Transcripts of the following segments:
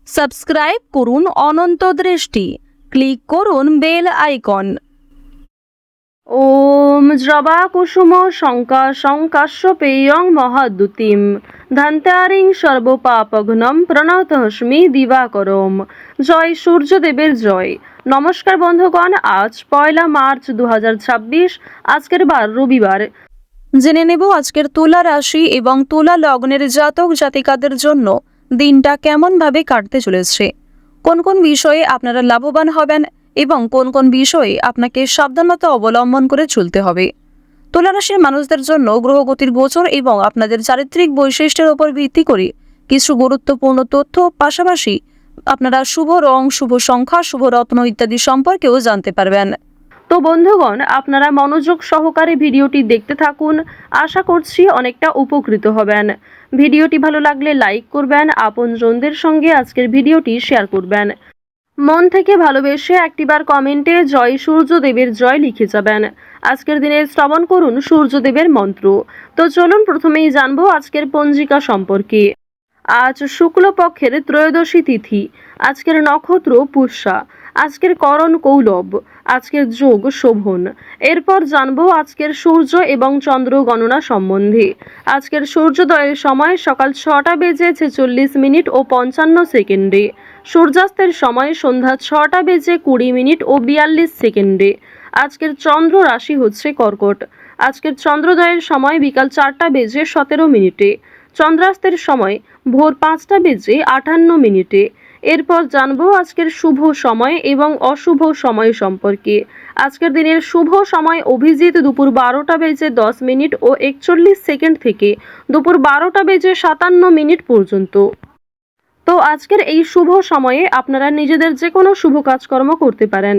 Subscribe করুন অনন্ত দৃষ্টি, click করুন বেল আইকন। ওম জবা কুসুম শঙ্কা শঙ্কাশ্যপেয়ং মহাদ্যুতিম ধান্তারিং সর্বপাপঘ্নম প্রণতহস্মি দিবাকরম। জয় সূর্যদেবের জয়। নমস্কার বন্ধুগণ, আজ 1 মার্চ 2026, আজকের বার রবিবার। জেনে নেব আজকের তুলা রাশি এবং তুলা লগ্নের জাতক জাতিকাদের জন্য দিনটা কেমনভাবে কাটতে চলেছে, কোন কোন বিষয়ে আপনারা লাভবান হবেন এবং কোন কোন বিষয়ে আপনাকে সাবধানতা অবলম্বন করে চলতে হবে। তুলা রাশির মানুষদের জন্য গ্রহগতির গোচর এবং আপনাদের চারিত্রিক বৈশিষ্ট্যের উপর ভিত্তি করে কিছু গুরুত্বপূর্ণ তথ্য, পাশাপাশি আপনারা শুভ রং, শুভ সংখ্যা, শুভ রত্ন ইত্যাদি সম্পর্কেও জানতে পারবেন। তো বন্ধুগণ, আপনারা মনোযোগ সহকারে ভিডিওটি দেখতে থাকুন। আশা করছি অনেকটা উপকৃত হবেন। ভিডিওটি ভালো লাগলে লাইক করবেন, আপনজনদের সঙ্গে আজকের ভিডিওটি শেয়ার করবেন। মন থেকে ভালোবেসে একটিবার কমেন্টে জয় সূর্যদেবের জয় লিখে যাবেন। আজকের দিনে শ্রবণ করুন সূর্যদেবের মন্ত্র। তো চলুন প্রথমেই জানবো আজকের পঞ্জিকা সম্পর্কে। আজ শুক্লপক্ষের ত্রয়োদশী তিথি, আজকের নক্ষত্র পুষ্যা, আজকের করণ কৌলব, আজকের যোগ শোভন। এরপর জানবো আজকের সূর্য এবং চন্দ্র গণনা সম্বন্ধে। আজকের সূর্যোদয়ের সময় সকাল 6:46 ও 55 সেকেন্ডে, সূর্যাস্তের সময় সন্ধ্যা 6:20 ও 42 সেকেন্ডে। আজকের চন্দ্র রাশি হচ্ছে কর্কট। আজকের চন্দ্রোদয়ের সময় বিকাল 4:17 চন্দ্রাস্তের সময় ভোর 5:58। এরপর জানবো আজকের শুভ সময় এবং অশুভ সময় সম্পর্কে। আজকের দিনের শুভ সময় অভিজিৎ দুপুর 12:10 ও 41 সেকেন্ড থেকে দুপুর 12:57 পর্যন্ত। তো আজকের এই শুভ সময়ে আপনারা নিজেদের যে কোনো শুভ কাজকর্ম করতে পারেন।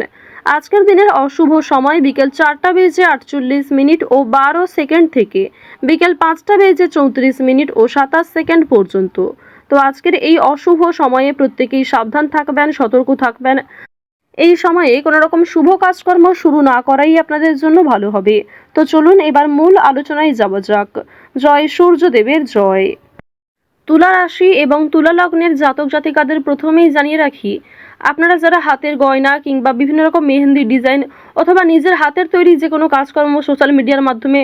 আজকের দিনের অশুভ সময় বিকেল 4:48 ও 12 সেকেন্ড থেকে বিকেল 5:34 ও 27 সেকেন্ড পর্যন্ত। তো আজকের এই অশুভ সময়ে প্রত্যেকেই সাবধান থাকবেন, সতর্ক থাকবেন। এই সময়ে কোনো রকম শুভ কাজকর্ম শুরু না করাই আপনাদের জন্য ভালো হবে। তো চলুন এবার মূল আলোচনায় যাওয়া যাক। জয় সূর্যদেবের জয়। তুলা রাশি এবং তুলা লগ্নের জাতক জাতিকাদের প্রথমেই জানিয়ে রাখি, আপনারা যারা হাতের গয়না কিংবা বিভিন্ন রকম মেহেন্দি ডিজাইন অথবা নিজের হাতের তৈরি যে কোনো কাজকর্ম সোশ্যাল মিডিয়ার মাধ্যমে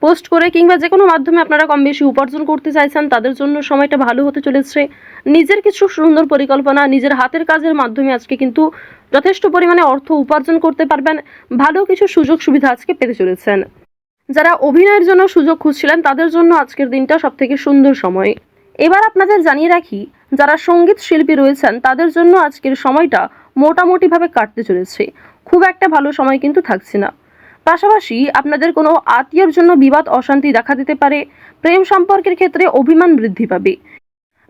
পোস্ট করে কিংবা যে কোনো মাধ্যমে আপনারা কম বেশি উপার্জন করতে চাইছেন, তাদের জন্য সময়টা ভালো হতে চলেছে। নিজের কিছু সুন্দর পরিকল্পনা, নিজের হাতের কাজের মাধ্যমে আজকে কিন্তু যথেষ্ট পরিমাণে অর্থ উপার্জন করতে পারবেন। ভালো কিছু সুযোগ সুবিধা আজকে পেতে চলেছেন। যারা অভিনয়ের জন্য সুযোগ খুঁজছিলেন, তাদের জন্য আজকের দিনটা সবথেকে সুন্দর সময়। এবার আপনাদের জানিয়ে রাখি, যারা সঙ্গীত শিল্পী রয়েছেন তাদের জন্য আজকের সময়টা মোটামুটিভাবে কাটতে চলেছে। খুব একটা ভালো সময় কিন্তু থাকছে না। পাশাপাশি আপনাদের কোনো আত্মীয়র জন্য বিবাদ অশান্তি দেখা দিতে পারে। প্রেম সম্পর্কের ক্ষেত্রে অভিমান বৃদ্ধি পাবে।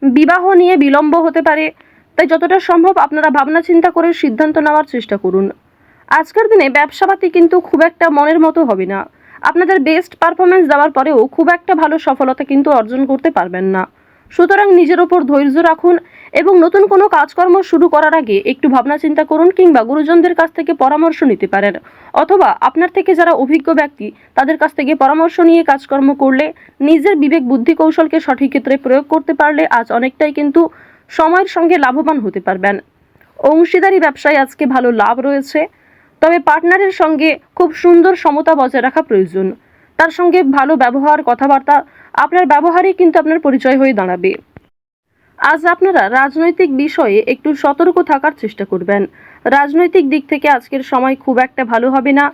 বিবাহ নিয়ে বিলম্ব হতে পারে। তাই যতটা সম্ভব আপনারা ভাবনা চিন্তা করে সিদ্ধান্ত নেওয়ার চেষ্টা করুন। আজকের দিনে ব্যবসাপাতি কিন্তু খুব একটা মনের মতো হবে না। আপনাদের বেস্ট পারফরমেন্স দেওয়ার পরেও খুব একটা ভালো সফলতা কিন্তু অর্জন করতে পারবেন না। সুতরাং নিজের ওপর ধৈর্য রাখুন এবং নতুন কোনো কাজকর্ম শুরু করার আগে একটু ভাবনা চিন্তা করুন কিংবা গুরুজনদের কাছ থেকে পরামর্শ নিতে পারেন, অথবা আপনার থেকে যারা অভিজ্ঞ ব্যক্তি তাদের কাছ থেকে পরামর্শ নিয়ে কাজকর্ম করলে, নিজের বিবেক বুদ্ধি কৌশলকে সঠিক ক্ষেত্রে প্রয়োগ করতে পারলে আজ অনেকটাই কিন্তু সময়ের সঙ্গে লাভবান হতে পারবেন। অংশীদারি ব্যবসায় আজকে ভালো লাভ রয়েছে, তবে পার্টনারের সঙ্গে খুব সুন্দর সমতা বজায় রাখা প্রয়োজন। তার সঙ্গে ভালো ব্যবহার, কথাবার্তা, আপনার ব্যবহারই কিন্তু আপনার পরিচয় হয়ে দাঁড়াবে। আজ আপনারা রাজনৈতিক বিষয়ে একটু সতর্ক থাকার চেষ্টা করবেন। রাজনৈতিক দিক থেকে আজকের সময় খুব একটা ভালো হবে না।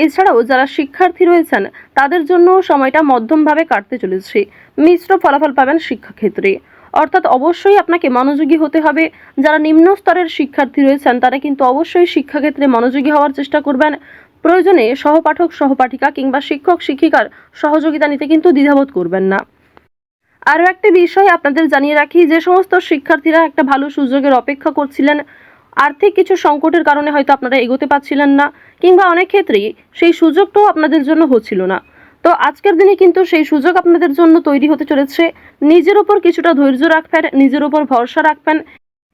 এছাড়াও যারা শিক্ষার্থী রয়েছেন তাদের জন্য সময়টা মধ্যমভাবে কাটতে চলেছে। মিশ্র ফলাফল পাবেন শিক্ষাক্ষেত্রে, অর্থাৎ অবশ্যই আপনাকে মনোযোগী হতে হবে। যারা নিম্ন স্তরের শিক্ষার্থী রয়েছেন তারা কিন্তু অবশ্যই শিক্ষাক্ষেত্রে মনোযোগী হওয়ার চেষ্টা করবেন। প্রয়োজনে সহপাঠক, সহপাঠিকা কিংবা শিক্ষক শিক্ষিকার সহযোগিতা নিতে কিন্তু দ্বিধাবোধ করবেন না। আরও একটা বিষয় আপনাদের জানিয়ে রাখি, যে সমস্ত শিক্ষার্থীরা একটা ভালো সুযোগের অপেক্ষা করছিলেন, আর্থিক কিছু সংকটের কারণে হয়তো আপনারা এগোতে পারছিলেন না, কিংবা অনেক ক্ষেত্রেই সেই সুযোগটাও আপনাদের জন্য হচ্ছিল না, তো আজকের দিনে কিন্তু সেই সুযোগ আপনাদের জন্য তৈরি হতে চলেছে। নিজের ওপর কিছুটা ধৈর্য রাখবেন, নিজের ওপর ভরসা রাখবেন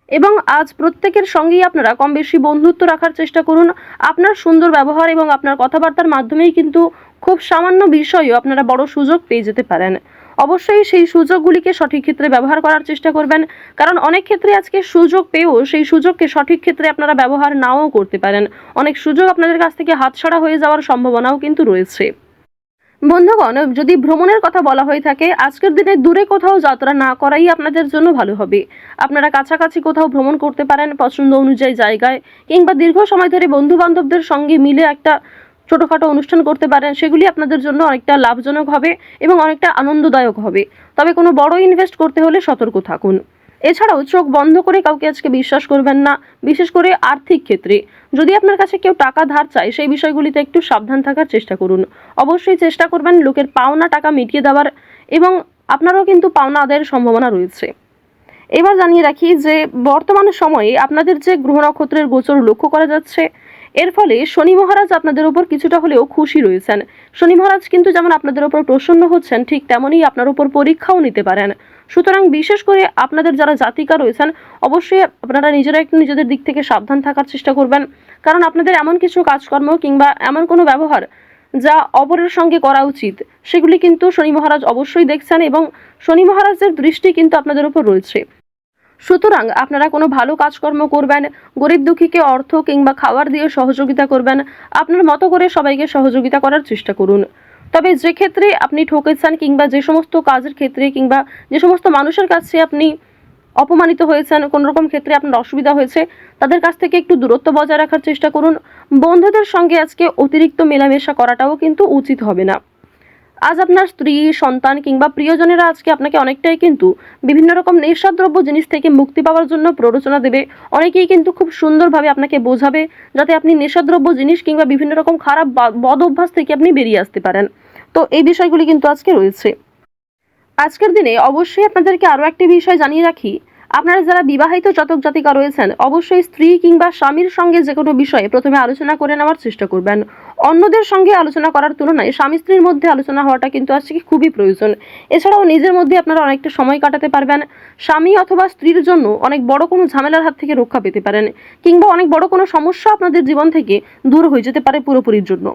এবং আজ প্রত্যেকের সঙ্গেই আপনারা কম বেশি বন্ধুত্ব রাখার চেষ্টা করুন। আপনার সুন্দর ব্যবহার এবং আপনার কথাবার্তার মাধ্যমেই কিন্তু খুব সামান্য বিষয়েও আপনারা বড় সুযোগ পেয়ে যেতে পারেন। অবশ্যই সেই সুযোগগুলিকে সঠিক ক্ষেত্রে ব্যবহার করার চেষ্টা করবেন, কারণ অনেক ক্ষেত্রে আজকে সুযোগ পেয়েও সেই সুযোগকে সঠিক ক্ষেত্রে আপনারা ব্যবহার নাও করতে পারেন। অনেক সুযোগ আপনাদের কাছ থেকে হাতছাড়া হয়ে যাওয়ার সম্ভাবনাও কিন্তু রয়েছে। বন্ধুগণ, যদি ভ্রমণের কথা বলা হয়ে থাকে, আজকের দিনে দূরে কোথাও যাত্রা না করাই আপনাদের জন্য ভালো হবে। আপনারা কাছাকাছি কোথাও ভ্রমণ করতে পারেন পছন্দ অনুযায়ী জায়গায়, কিংবা দীর্ঘ সময় ধরে বন্ধু বান্ধবদের সঙ্গে মিলে একটা ছোটোখাটো অনুষ্ঠান করতে পারেন। সেগুলি আপনাদের জন্য অনেকটা লাভজনক হবে এবং অনেকটা আনন্দদায়ক হবে। তবে কোনো বড় ইনভেস্ট করতে হলে সতর্ক থাকুন। এছাড়াও চোখ বন্ধ করে কাউকে আজকে বিশ্বাস করবেন না, বিশেষ করে আর্থিক ক্ষেত্রে। যদি আপনার কাছে কেউ টাকা ধার চায়, সেই বিষয়গুলিতে একটু সাবধান থাকার চেষ্টা করুন। অবশ্যই চেষ্টা করবেন লোকের পাওনা টাকা মিটিয়ে দেওয়ার, এবং আপনারও কিন্তু পাওনা আদায়ের সম্ভাবনা রয়েছে। এবার জানিয়ে রাখি যে বর্তমান সময়ে আপনাদের যে গ্রহ নক্ষত্রের গোচর লক্ষ্য করা যাচ্ছে, এর ফলে শনি মহারাজ আপনাদের উপর কিছুটা হলেও খুশি রয়েছেন। শনি মহারাজ কিন্তু যেমন আপনাদের উপর প্রসন্ন হচ্ছেন, ঠিক তেমনই আপনার উপর পরীক্ষাও নিতে পারেন। সুতরাং বিশেষ করে আপনাদের যারা জাতিকা রয়েছেন, অবশ্যই আপনারা নিজেরা একটু নিজেদের দিক থেকে সাবধান থাকার চেষ্টা করবেন, কারণ আপনাদের এমন কিছু কাজকর্ম কিংবা এমন কোনো ব্যবহার যা অপরের সঙ্গে করা উচিত, সেগুলি কিন্তু শনি মহারাজ অবশ্যই দেখছেন, এবং শনি মহারাজের দৃষ্টি কিন্তু আপনাদের উপর রয়েছে। সুতরাং আপনারা কোনো ভালো কাজকর্ম করবেন, গরিব দুঃখীকে অর্থ কিংবা খাবার দিয়ে সহযোগিতা করবেন, আপনার মতো করে সবাইকে সহযোগিতা করার চেষ্টা করুন। তবে যে ক্ষেত্রে আপনি ঠকেছেন, কিংবা যে সমস্ত কাজের ক্ষেত্রে, কিংবা যে সমস্ত মানুষের কাছে আপনি অপমানিত হয়েছেন, কোনো রকম ক্ষেত্রে আপনার অসুবিধা হয়েছে, তাদের কাছ থেকে একটু দূরত্ব বজায় রাখার চেষ্টা করুন। বন্ধুদের সঙ্গে আজকে অতিরিক্ত মেলামেশা করাটাও কিন্তু উচিত হবে না। আজ আপনার স্ত্রী, সন্তান কিংবা প্রিয়জনেরা আজকে আপনাকে অনেকটাই কিন্তু বিভিন্ন রকম নেশাদ্রব্য জিনিস থেকে মুক্তি পাওয়ার জন্য প্ররোচনা দেবে। অনেকেই কিন্তু খুব সুন্দরভাবে আপনাকে বোঝাবে, যাতে আপনি নেশাদ্রব্য জিনিস কিংবা বিভিন্ন রকম খারাপ বদ অভ্যাস থেকে আপনি বেরিয়ে আসতে পারেন। তো এই বিষয়গুলি কিন্তু আজকে রয়েছে। আজকের দিনে অবশ্যই আপনাদেরকে আরও একটি বিষয় জানিয়ে রাখি, আপনারা যারা বিবাহিত জাতক জাতিকা রয়েছেন, অবশ্যই স্ত্রী কিংবা স্বামীর সঙ্গে যে কোনো বিষয়ে প্রথমে আলোচনা করে নেওয়ার চেষ্টা করবেন। অন্যদের সঙ্গে আলোচনা করার তুলনায় স্বামী স্ত্রীর মধ্যে আলোচনা হওয়াটা কিন্তু আজকে খুবই প্রয়োজন। এছাড়াও নিজের মধ্যে আপনারা অনেকটা সময় কাটাতে পারবেন। স্বামী অথবা স্ত্রীর জন্য অনেক বড় কোনো ঝামেলার হাত থেকে রক্ষা পেতে পারেন, কিংবা অনেক বড় কোনো সমস্যা আপনাদের জীবন থেকে দূর হয়ে যেতে পারে পুরোপুরির জন্য।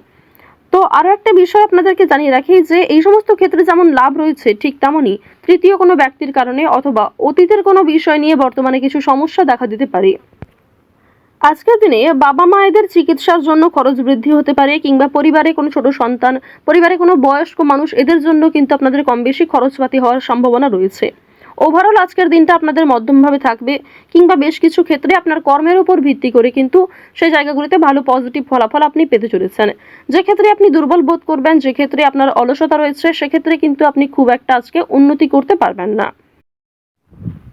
তো আরও একটা বিষয় আপনাদেরকে জানিয়ে রাখি যে এই সমস্ত ক্ষেত্রে যেমন লাভ রয়েছে, ঠিক তেমনই তৃতীয় কোনো ব্যক্তির কারণে অথবা অতীতের কোনো বিষয় নিয়ে বর্তমানে কিছু সমস্যা দেখা দিতে পারে। আজকের দিনে বাবা মায়েদের চিকিৎসার জন্য খরচ বৃদ্ধি হতে পারে, কিংবা পরিবারে কোনো ছোট সন্তান, পরিবারে কোনো বয়স্ক মানুষ, এদের জন্য কিন্তু আপনাদের কম বেশি খরচপাতি হওয়ার সম্ভাবনা রয়েছে। ওভারঅল আজকের দিনটা আপনাদের মধ্যমভাবে থাকবে, কিংবা বেশ কিছু ক্ষেত্রে আপনার কর্মের উপর ভিত্তি করে কিন্তু সেই জায়গাগুলিতে ভালো পজিটিভ ফলাফল আপনি পেতে চলেছেন। যে ক্ষেত্রে আপনি দুর্বল বোধ করবেন, যে ক্ষেত্রে আপনার অলসতা রয়েছে, সেক্ষেত্রে কিন্তু আপনি খুব একটা আজকে উন্নতি করতে পারবেন না।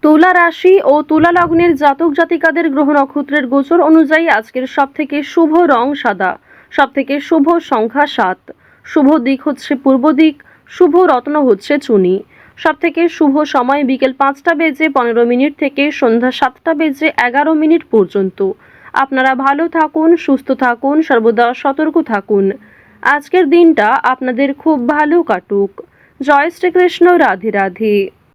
তুলা রাশি ও তুলা লগ্নের জাতক জাতিকাদের গ্রহ নক্ষত্রের গোচর অনুযায়ী আজকের সবথেকে শুভ রং সাদা, সবথেকে শুভ সংখ্যা 7, শুভ দিক হচ্ছে পূর্ব দিক, শুভ রত্ন হচ্ছে চুনি। সবথেকে শুভ সময় বিকেল 5:15 থেকে সন্ধ্যা 7:11 পর্যন্ত। আপনারা ভালো থাকুন, সুস্থ থাকুন, সর্বদা সতর্ক থাকুন। আজকের দিনটা আপনাদের খুব ভালো কাটুক। জয় শ্রীকৃষ্ণ। রাধে রাধে।